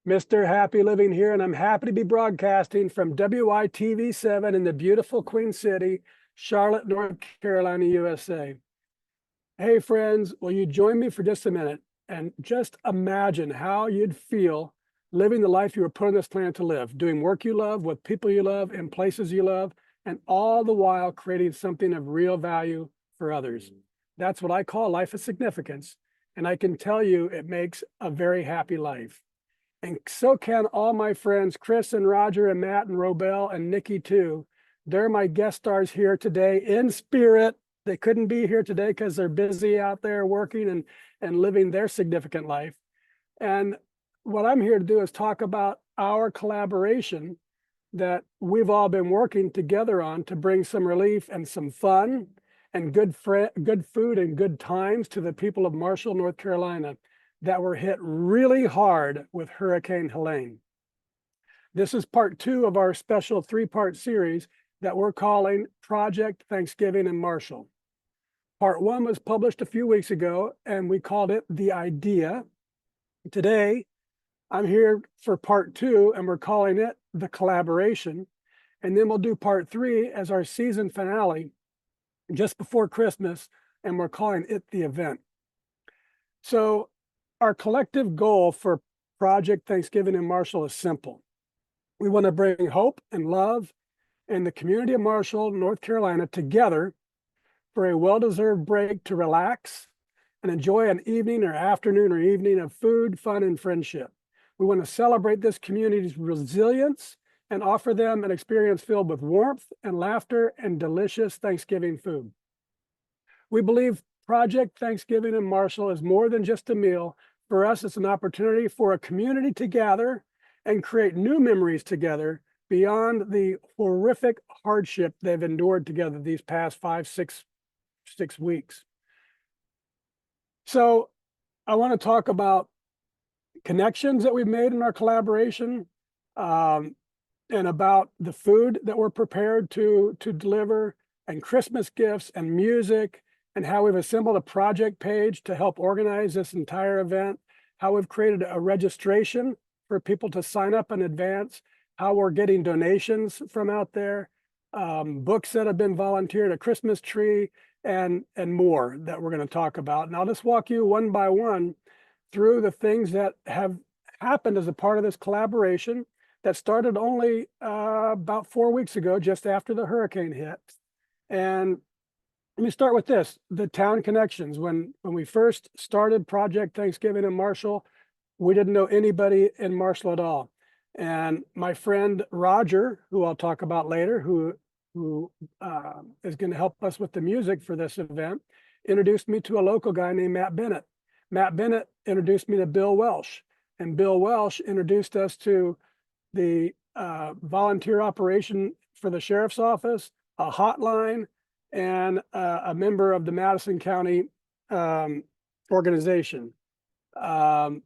Mr. Happy Living here, and I'm happy to be broadcasting from WITV7 in the beautiful Queen City, Charlotte, North Carolina, USA. Hey, friends, will you join me for just a minute and just imagine how you'd feel living the life you were put on this planet to live, doing work you love, with people you love, in places you love, and all the while creating something of real value for others. That's what I call life of significance, and I can tell you it makes a very happy life. And so can all my friends, Chris and Roger and Matt and Robel and Nikki too. They're my guest stars here today in spirit. They couldn't be here today because they're busy out there working and living their significant life. And what I'm here to do is talk about our collaboration that we've all been working together on to bring some relief and some fun and good food and good times to the people of Marshall, North Carolina, that were hit really hard with Hurricane Helene. This is part 2 of our special 3-part series that we're calling Project Thanksgiving in Marshall. Part 1 was published a few weeks ago, and we called it The Idea. Today, I'm here for part 2, and we're calling it The Collaboration. And then we'll do part 3 as our season finale just before Christmas, and we're calling it The Event. So our collective goal for Project Thanksgiving in Marshall is simple. We want to bring hope and love and the community of Marshall, North Carolina together for a well-deserved break to relax and enjoy an evening or afternoon or evening of food, fun, and friendship. We want to celebrate this community's resilience and offer them an experience filled with warmth and laughter and delicious Thanksgiving food. We believe Project Thanksgiving in Marshall is more than just a meal. For us, it's an opportunity for a community to gather and create new memories together beyond the horrific hardship they've endured together these past 5-6 weeks. So I want to talk about connections that we've made in our collaboration, and about the food that we're prepared to deliver, and Christmas gifts and music, and how we've assembled a project page to help organize this entire event, how we've created a registration for people to sign up in advance, how we're getting donations from out there, books that have been volunteered, a Christmas tree, and more that we're going to talk about. And I'll just walk you one by one through the things that have happened as a part of this collaboration that started only about 4 weeks ago, just after the hurricane hit. And let me start with this, the town connections. When we first started Project Thanksgiving in Marshall, we didn't know anybody in Marshall at all. And my friend Roger, who I'll talk about later, who is going to help us with the music for this event, introduced me to a local guy named Matt Bennett. Matt Bennett introduced me to Bill Welsh, and Bill Welsh introduced us to the volunteer operation for the sheriff's office, a hotline, and a member of the Madison County organization. Bill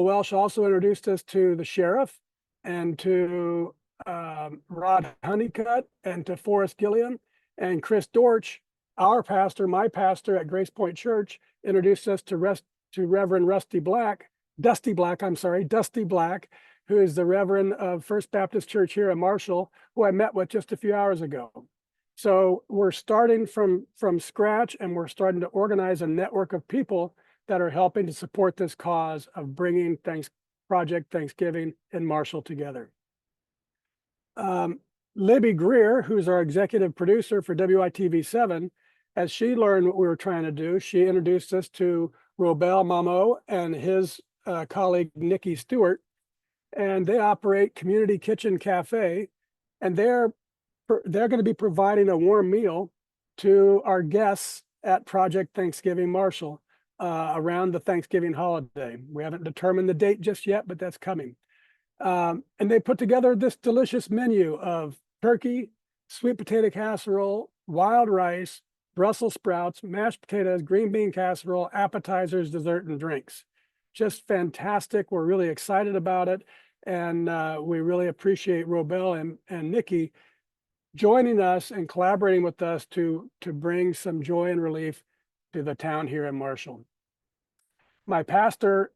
Welsh also introduced us to the sheriff and to Rod Honeycutt and to Forrest Gilliam, and Chris Dortch, our pastor, my pastor at Grace Point Church, introduced us to Reverend Dusty Black, who is the Reverend of First Baptist Church here in Marshall, who I met with just a few hours ago. So we're starting from scratch, and we're starting to organize a network of people that are helping to support this cause of bringing Project Thanksgiving in Marshall together. Libby Greer, who's our executive producer for WITV7, as she learned what we were trying to do, she introduced us to Robel Mamo and his colleague Nikki Stewart, and they operate Community Kitchen Cafe, and they're going to be providing a warm meal to our guests at Project Thanksgiving Marshall around the Thanksgiving holiday. We haven't determined the date just yet, but that's coming. And they put together this delicious menu of turkey, sweet potato casserole, wild rice, Brussels sprouts, mashed potatoes, green bean casserole, appetizers, dessert, and drinks. Just fantastic. We're really excited about it. And we really appreciate Robel and Nikki joining us and collaborating with us to bring some joy and relief to the town here in Marshall. My pastor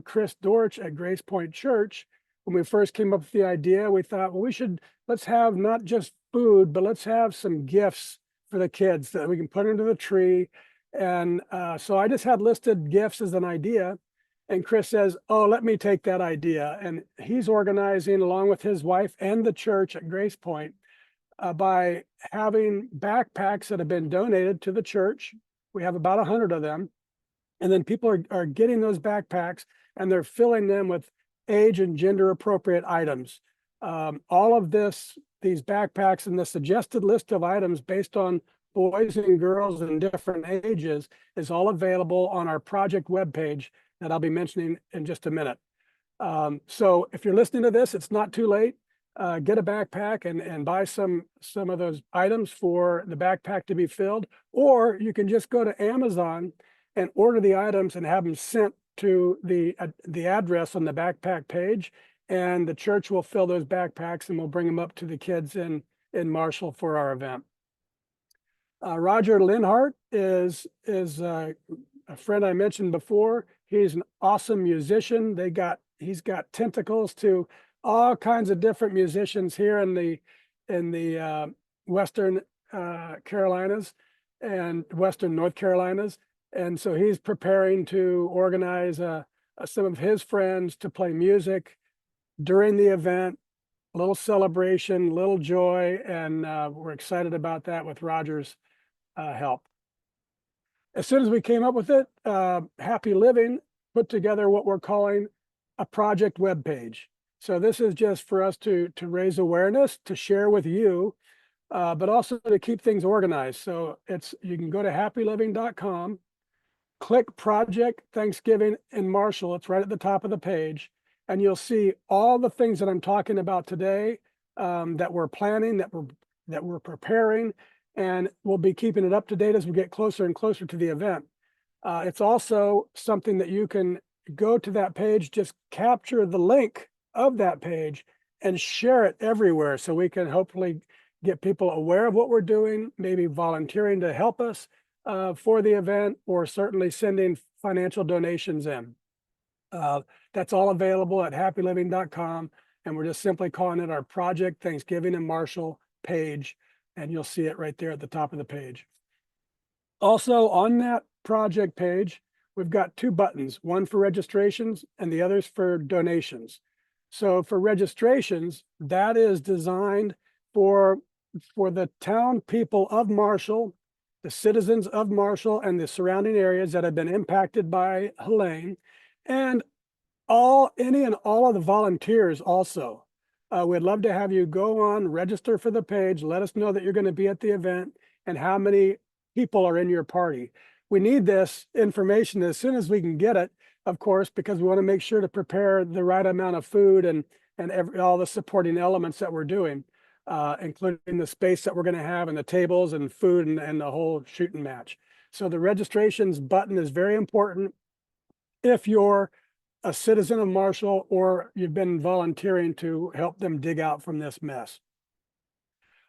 Chris Dortch at Grace Point Church. When we first came up with the idea, we thought, well, let's have not just food, but let's have some gifts for the kids that we can put into the tree. And so I just had listed gifts as an idea. And Chris says, oh, let me take that idea. And he's organizing along with his wife and the church at Grace Point by having backpacks that have been donated to the church. We have about 100 of them. And then people are getting those backpacks and they're filling them with age and gender appropriate items. All of these backpacks and the suggested list of items based on boys and girls in different ages is all available on our project webpage that I'll be mentioning in just a minute. So if you're listening to this, it's not too late. Get a backpack and buy some of those items for the backpack to be filled, or you can just go to Amazon and order the items and have them sent to the address on the backpack page, and the church will fill those backpacks and we'll bring them up to the kids in Marshall for our event. Roger Linhart is a friend I mentioned before. He's an awesome musician. He's got tentacles to all kinds of different musicians here in the Western Carolinas and Western North Carolinas. And so he's preparing to organize some of his friends to play music during the event, a little celebration, a little joy, and we're excited about that with Roger's help. As soon as we came up with it, Happy Living put together what we're calling a project webpage. So this is just for us to raise awareness, to share with you, but also to keep things organized. So you can go to happyliving.com, click Project Thanksgiving in Marshall. It's right at the top of the page. And you'll see all the things that I'm talking about today that we're planning, that we're preparing, and we'll be keeping it up to date as we get closer and closer to the event. It's also something that you can go to that page, just capture the link of that page and share it everywhere so we can hopefully get people aware of what we're doing, maybe volunteering to help us for the event, or certainly sending financial donations in. That's all available at happyliving.com, and we're just simply calling it our Project Thanksgiving in Marshall page, and you'll see it right there at the top of the page. Also on that project page, we've got two buttons, one for registrations and the other's for donations. So for registrations, that is designed for the town people of Marshall, the citizens of Marshall and the surrounding areas that have been impacted by Helene, and any and all of the volunteers also. We'd love to have you go on, register for the page, let us know that you're going to be at the event and how many people are in your party. We need this information as soon as we can get it, of course, because we want to make sure to prepare the right amount of food and all the supporting elements that we're doing, including the space that we're going to have and the tables and food and the whole shooting match. So the registrations button is very important if you're a citizen of Marshall or you've been volunteering to help them dig out from this mess.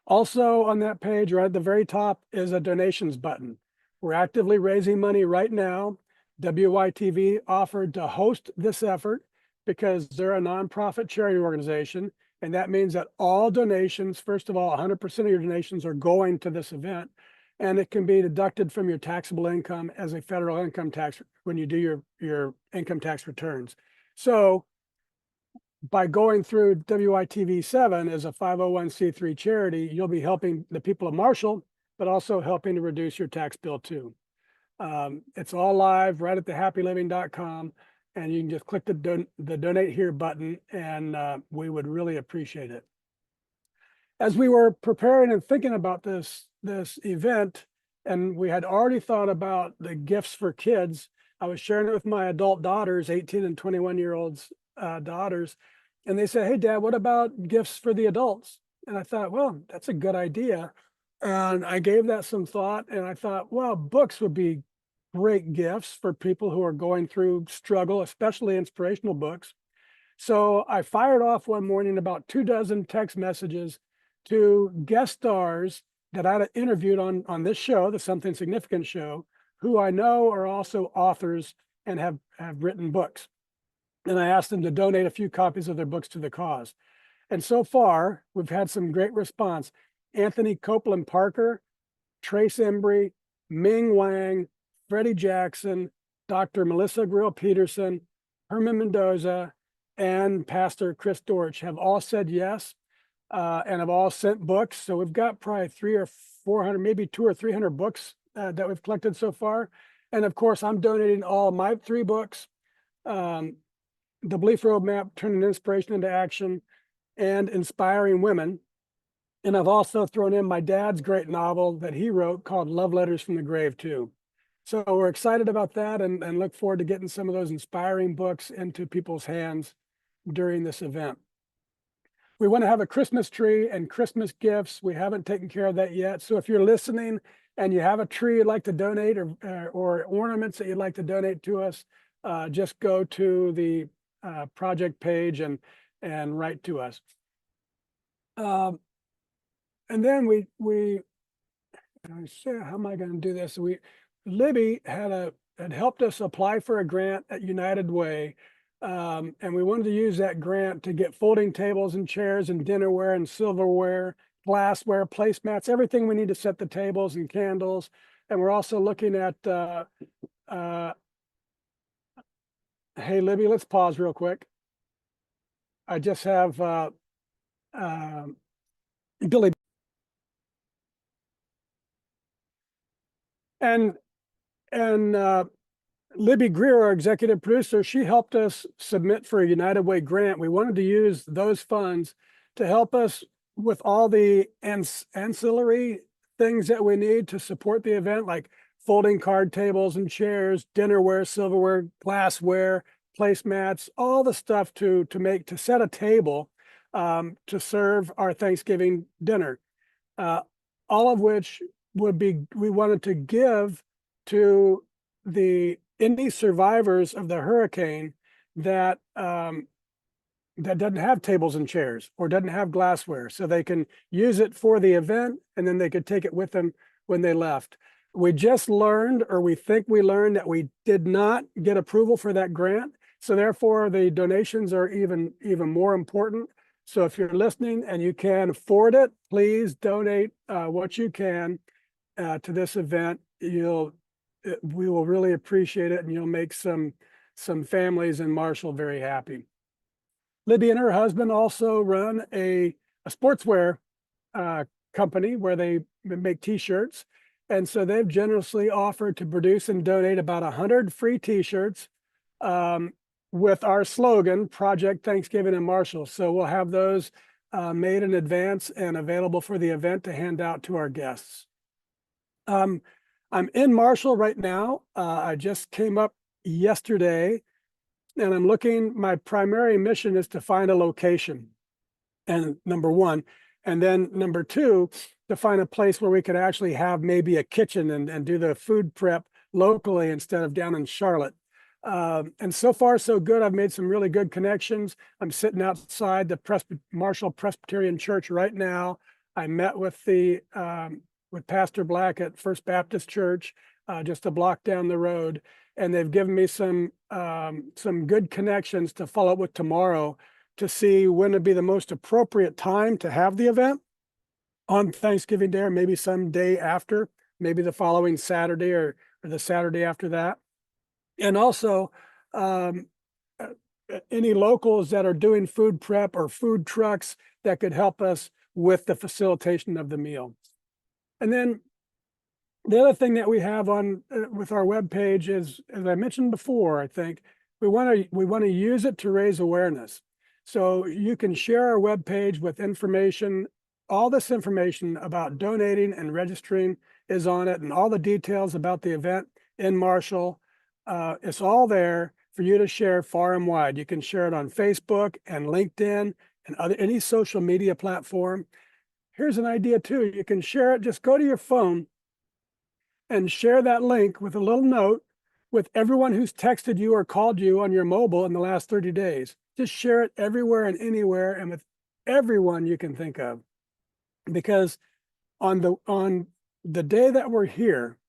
Also on that page, right at the very top, is a donations button. We're actively raising money right now. WYTV offered to host this effort because they're a nonprofit charity organization. And that means that all donations, first of all, 100% of your donations are going to this event. And it can be deducted from your taxable income as a federal income tax when you do your income tax returns. So by going through WITV 7 as a 501c3 charity, you'll be helping the people of Marshall, but also helping to reduce your tax bill too. It's all live right at the happyliving.com, and you can just click the donate here button, and we would really appreciate it. As we were preparing and thinking about this event, and we had already thought about the gifts for kids, I was sharing it with my adult daughters, 18 and 21-year-olds daughters, and they said, hey, Dad, what about gifts for the adults? And I thought, well, that's a good idea. And I gave that some thought, and I thought, well, books would be great gifts for people who are going through struggle, especially inspirational books. So I fired off one morning about 24 text messages to guest stars that I interviewed on this show, the Something Significant show, who I know are also authors and have written books. and I asked them to donate a few copies of their books to the cause. And so far, we've had some great response. Anthony Copeland Parker, Trace Embry, Ming Wang, Freddie Jackson, Dr. Melissa Grill Peterson, Herman Mendoza, and Pastor Chris Dortch have all said yes, and have all sent books. So we've got probably 300 or 400, maybe 200 or 300 books that we've collected so far. And of course, I'm donating all my 3 books, The Belief Roadmap, Turning Inspiration into Action, and Inspiring Women. And I've also thrown in my dad's great novel that he wrote called Love Letters from the Grave too. So we're excited about that and look forward to getting some of those inspiring books into people's hands during this event. We want to have a Christmas tree and Christmas gifts. We haven't taken care of that yet. So if you're listening and you have a tree you'd like to donate or ornaments that you'd like to donate to us, just go to the project page and write to us. And then I say, how am I going to do this? Libby had helped us apply for a grant at United Way. And we wanted to use that grant to get folding tables and chairs and dinnerware and silverware, glassware, placemats, everything we need to set the tables and candles. And we're also looking at, hey, Libby, let's pause real quick. I just have Billy. And Libby Greer, our executive producer, she helped us submit for a United Way grant. We wanted to use those funds to help us with all the ancillary things that we need to support the event, like folding card tables and chairs, dinnerware, silverware, glassware, placemats, all the stuff to set a table to serve our Thanksgiving dinner. All of which we wanted to give to any survivors of the hurricane that doesn't have tables and chairs or doesn't have glassware, so they can use it for the event and then they could take it with them when they left. We just learned, or we think we learned, that we did not get approval for that grant. So therefore the donations are even more important. So if you're listening and you can afford it, please donate what you can to this event. We will really appreciate it, and you'll make some families in Marshall very happy. Libby and her husband also run a sportswear company where they make t-shirts. And so they've generously offered to produce and donate about 100 free t-shirts with our slogan, Project Thanksgiving in Marshall. So we'll have those made in advance and available for the event to hand out to our guests. I'm in Marshall right now. I just came up yesterday, and I'm looking, my primary mission is to find a location, and number one, and then number two, to find a place where we could actually have maybe a kitchen and do the food prep locally instead of down in Charlotte. And so far, so good. I've made some really good connections. I'm sitting outside the Marshall Presbyterian Church right now. I met with with Pastor Black at First Baptist Church, just a block down the road, and they've given me some good connections to follow up with tomorrow to see when would be the most appropriate time to have the event on Thanksgiving Day, or maybe some day after, maybe the following Saturday or the Saturday after that. And also any locals that are doing food prep or food trucks that could help us with the facilitation of the meal. And then the other thing that we have on with our webpage is, as I mentioned before, I think we want to use it to raise awareness. So you can share our webpage with information. All this information about donating and registering is on it, and all the details about the event in Marshall. It's all there for you to share far and wide. You can share it on Facebook and LinkedIn and any social media platform. Here's an idea too. You can share it. Just go to your phone and share that link with a little note with everyone who's texted you or called you on your mobile in the last 30 days. Just share it everywhere and anywhere and with everyone you can think of. Because on the day that we're here,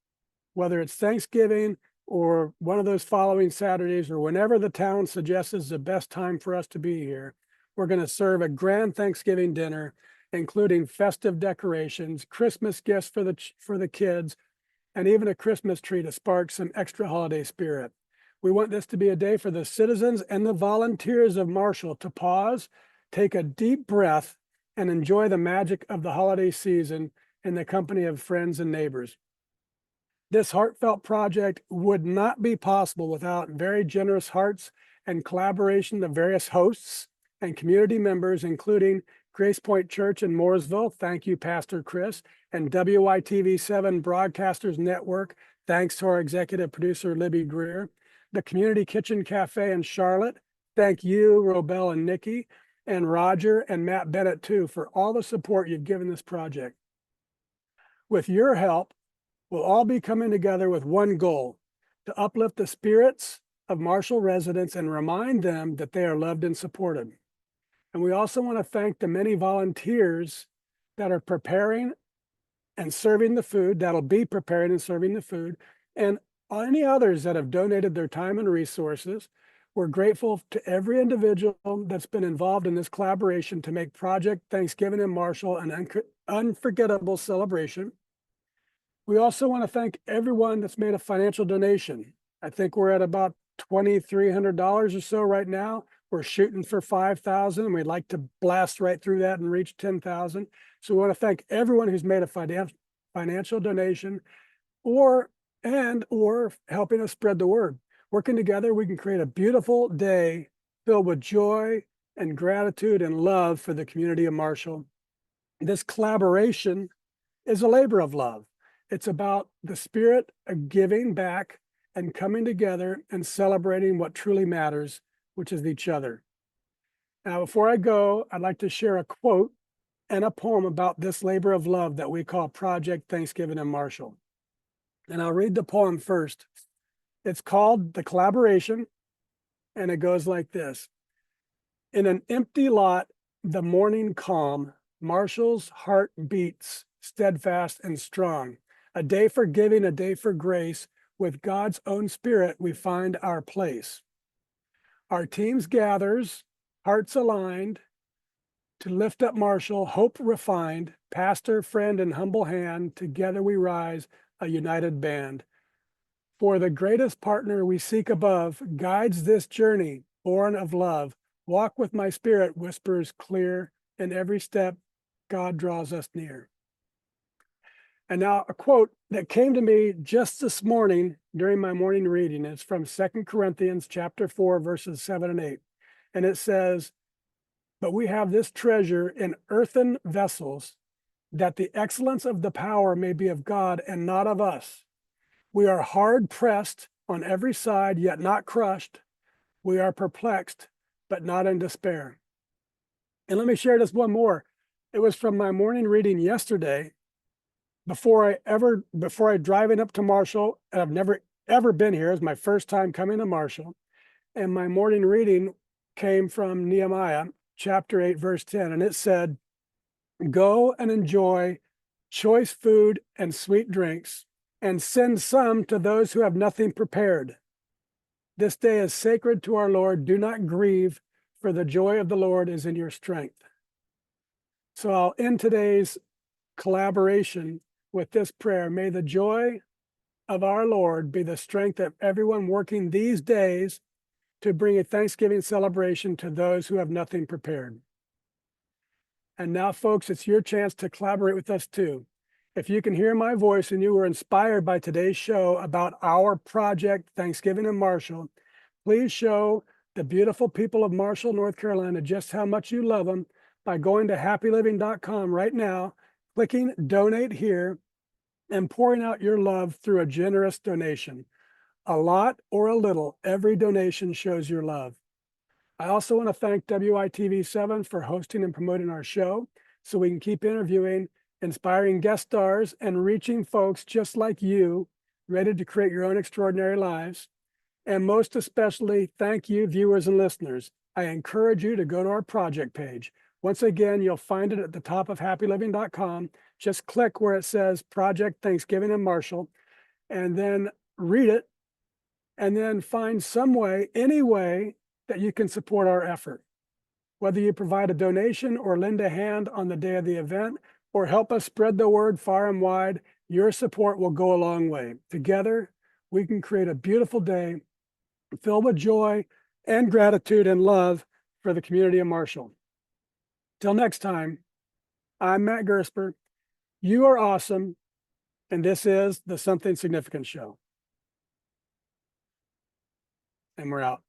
whether it's Thanksgiving, or one of those following Saturdays, or whenever the town suggests is the best time for us to be here, we're going to serve a grand Thanksgiving dinner, including festive decorations, Christmas gifts for the kids, and even a Christmas tree to spark some extra holiday spirit. We want this to be a day for the citizens and the volunteers of Marshall to pause, take a deep breath, and enjoy the magic of the holiday season in the company of friends and neighbors. This heartfelt project would not be possible without very generous hearts and collaboration of various hosts and community members, including Grace Point Church in Mooresville. Thank you, Pastor Chris, and WITV7 Broadcasters Network. Thanks to our executive producer, Libby Greer. The Community Kitchen Cafe in Charlotte. Thank you, Robel and Nikki, and Roger and Matt Bennett, too, for all the support you've given this project. With your help, we'll all be coming together with one goal: to uplift the spirits of Marshall residents and remind them that they are loved and supported. And we also want to thank the many volunteers that are preparing and serving the food, that'll be preparing and serving the food, and any others that have donated their time and resources. We're grateful to every individual that's been involved in this collaboration to make Project Thanksgiving in Marshall an unforgettable celebration. We also want to thank everyone that's made a financial donation. I think we're at about $2,300 or so right now. We're shooting for 5,000, and we'd like to blast right through that and reach 10,000. So we want to thank everyone who's made a financial donation or helping us spread the word. Working together, we can create a beautiful day filled with joy and gratitude and love for the community of Marshall. This collaboration is a labor of love. It's about the spirit of giving back and coming together and celebrating what truly matters, which is each other. Now, before I go, I'd like to share a quote and a poem about this labor of love that we call Project Thanksgiving in Marshall. And I'll read the poem first. It's called The Collaboration, and it goes like this. In an empty lot, the morning calm, Marshall's heart beats, steadfast and strong. A day for giving, a day for grace. With God's own spirit, we find our place. Our teams gathers, hearts aligned, to lift up Marshall, hope refined, pastor, friend, and humble hand, together we rise, a united band. For the greatest partner we seek above guides this journey, born of love. Walk with my spirit, whispers clear, in every step, God draws us near. And now a quote that came to me just this morning during my morning reading. It's from 2 Corinthians chapter 4, verses 7 and 8. And it says, "But we have this treasure in earthen vessels, that the excellence of the power may be of God and not of us. We are hard pressed on every side, yet not crushed. We are perplexed, but not in despair." And let me share this one more. It was from my morning reading yesterday. Before I driving up to Marshall, and I've never ever been here. It's my first time coming to Marshall. And my morning reading came from Nehemiah chapter 8, verse 10. And it said, "Go and enjoy choice food and sweet drinks, and send some to those who have nothing prepared. This day is sacred to our Lord. Do not grieve, for the joy of the Lord is in your strength." So I'll end today's collaboration with this prayer. May the joy of our Lord be the strength of everyone working these days to bring a Thanksgiving celebration to those who have nothing prepared. And now, folks, it's your chance to collaborate with us too. If you can hear my voice and you were inspired by today's show about our project, Thanksgiving in Marshall, please show the beautiful people of Marshall, North Carolina, just how much you love them by going to happyliving.com right now, clicking donate here, and pouring out your love through a generous donation. A lot or a little, every donation shows your love. I also want to thank WITV7 for hosting and promoting our show so we can keep interviewing inspiring guest stars and reaching folks just like you, ready to create your own extraordinary lives. And most especially, thank you, viewers and listeners. I encourage you to go to our project page. Once again, you'll find it at the top of happyliving.com. Just click where it says Project Thanksgiving in Marshall, and then read it and then find some way, any way that you can support our effort. Whether you provide a donation or lend a hand on the day of the event, or help us spread the word far and wide, your support will go a long way. Together, we can create a beautiful day filled with joy and gratitude and love for the community of Marshall. Till next time, I'm Matt Gersper. You are awesome, and this is the Something Significant Show. And we're out.